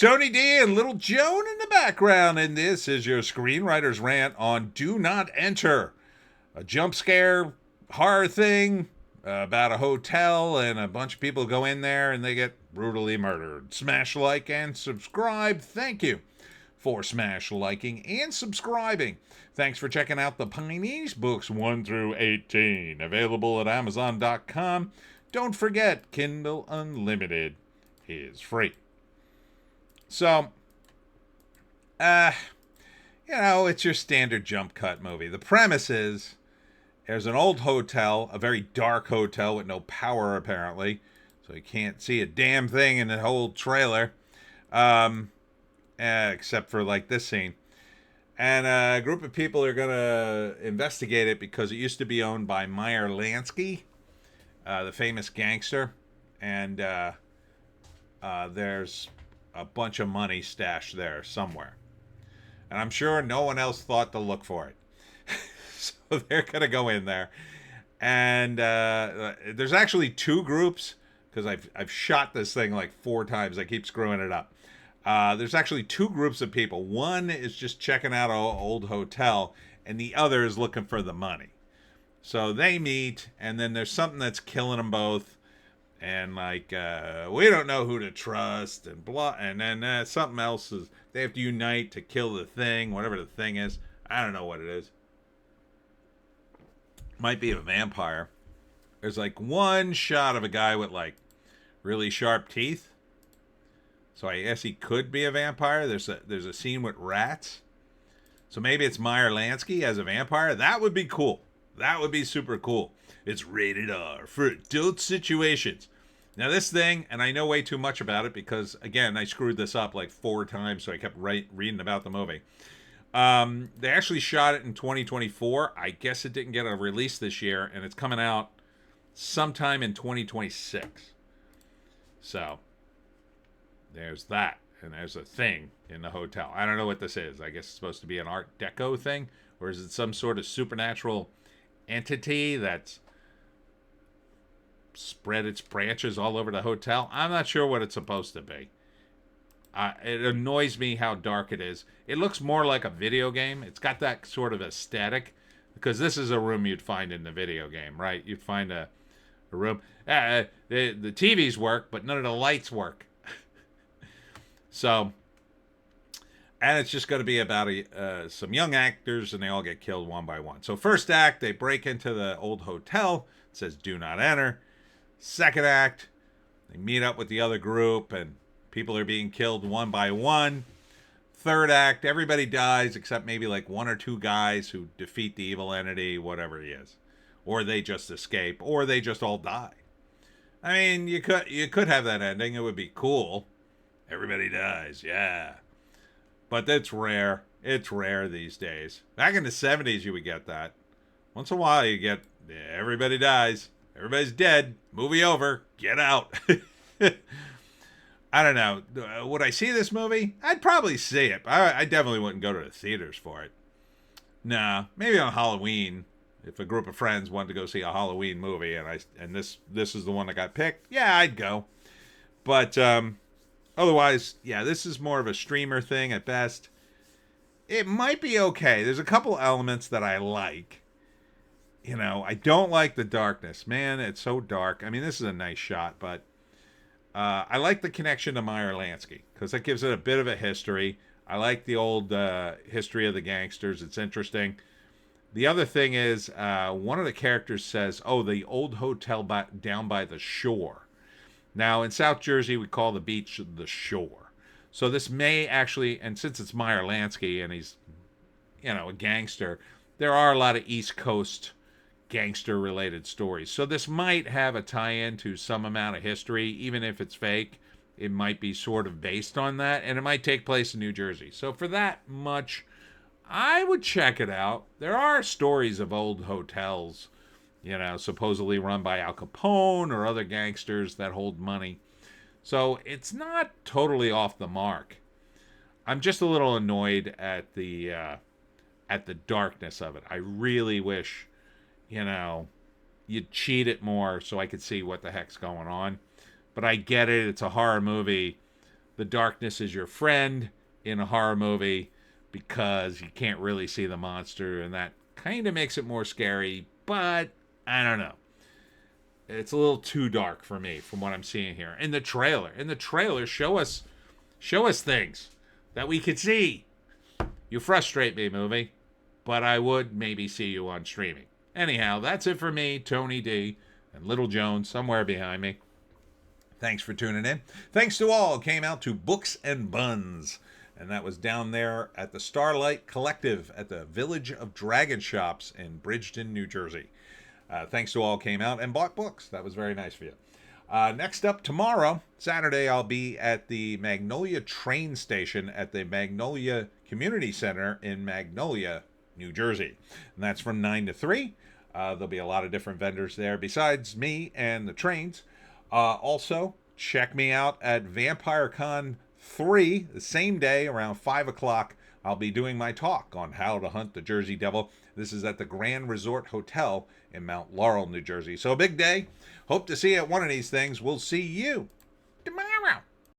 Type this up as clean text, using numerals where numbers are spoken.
Tony D and Little Joan in the background, and this is your Screenwriter's Rant on Do Not Enter, a jump scare horror thing about a hotel, and a bunch of people go in there and they get brutally murdered. Smash like and subscribe. Thank you for smash liking and subscribing. Thanks for checking out the Pineys, books 1 through 18, available at Amazon.com. Don't forget, Kindle Unlimited is free. So, it's your standard jump cut movie. The premise is there's an old hotel, a very dark hotel with no power apparently, so you can't see a damn thing in the whole trailer, except for like this scene. And a group of people are going to investigate it because it used to be owned by Meyer Lansky, the famous gangster, and there's a bunch of money stashed there somewhere. And I'm sure no one else thought to look for it. So they're going to go in there. And there's actually two groups, because I've shot this thing like 4 times. I keep screwing it up. There's actually two groups of people. One is just checking out an old hotel, and the other is looking for the money. So they meet, and then there's something that's killing them both. And like, we don't know who to trust, and blah. And then something else is, they have to unite to kill the thing, whatever the thing is. I don't know what it is. Might be a vampire. There's like one shot of a guy with like really sharp teeth. So I guess he could be a vampire. There's a scene with rats. So maybe it's Meyer Lansky as a vampire. That would be cool. That would be super cool. It's rated R for adult situations. Now this thing, and I know way too much about it because, again, I screwed this up like 4 times, so I kept reading about the movie. They actually shot it in 2024. I guess it didn't get a release this year, and it's coming out sometime in 2026. So there's that, and there's a thing in the hotel. I don't know what this is. I guess it's supposed to be an Art Deco thing, or is it some sort of supernatural entity that's spread its branches all over the hotel? I'm not sure what it's supposed to be. It annoys me how dark it is. It looks more like a video game. It's got that sort of aesthetic, because this is a room you'd find in the video game, right? You'd find a room. The TVs work, but none of the lights work. So, and it's just going to be about some young actors, and they all get killed one by one. So first act, they break into the old hotel. It says, "Do not enter." Second act, they meet up with the other group, and people are being killed one by one. Third act, everybody dies except maybe like 1 or 2 guys who defeat the evil entity, whatever he is. Or they just escape, or they just all die. I mean, you could have that ending. It would be cool. Everybody dies, yeah. But that's rare. It's rare these days. Back in the 70s, you would get that. Once in a while, you get, everybody dies. Everybody's dead. Movie over. Get out. I don't know. Would I see this movie? I'd probably see it. I definitely wouldn't go to the theaters for it. Nah, maybe on Halloween. If a group of friends wanted to go see a Halloween movie, and this is the one that got picked, yeah, I'd go. But otherwise, yeah, this is more of a streamer thing at best. It might be okay. There's a couple elements that I like. I don't like the darkness. Man, it's so dark. I mean, this is a nice shot, but I like the connection to Meyer Lansky because that gives it a bit of a history. I like the old history of the gangsters. It's interesting. The other thing is one of the characters says, "Oh, the old hotel down by the shore." Now, in South Jersey, we call the beach the shore. So this may actually, and since it's Meyer Lansky and he's, a gangster, there are a lot of East Coast gangster-related stories. So this might have a tie-in to some amount of history, even if it's fake. It might be sort of based on that, and it might take place in New Jersey. So for that much, I would check it out. There are stories of old hotels, supposedly run by Al Capone or other gangsters that hold money. So it's not totally off the mark. I'm just a little annoyed at the darkness of it. I really wish, you'd cheat it more so I could see what the heck's going on. But I get it. It's a horror movie. the darkness is your friend in a horror movie because you can't really see the monster, and that kind of makes it more scary, but I don't know. It's a little too dark for me from what I'm seeing here. In the trailer, show us things that we could see. You frustrate me, movie, but I would maybe see you on streaming. Anyhow, that's it for me, Tony D, and Little Jones somewhere behind me. Thanks for tuning in. Thanks to all who came out to Books and Buns. And that was down there at the Starlight Collective at the Village of Dragon Shops in Bridgeton, New Jersey. Thanks to all who came out and bought books. That was very nice for you. Next up tomorrow, Saturday, I'll be at the Magnolia train station at the Magnolia Community Center in Magnolia, New Jersey. And that's from 9 to 3. There'll be a lot of different vendors there besides me and the trains. Also, check me out at VampireCon 3, the same day, around 5 o'clock. I'll be doing my talk on how to hunt the Jersey Devil. This is at the Grand Resort Hotel in Mount Laurel, New Jersey. So a big day. Hope to see you at one of these things. We'll see you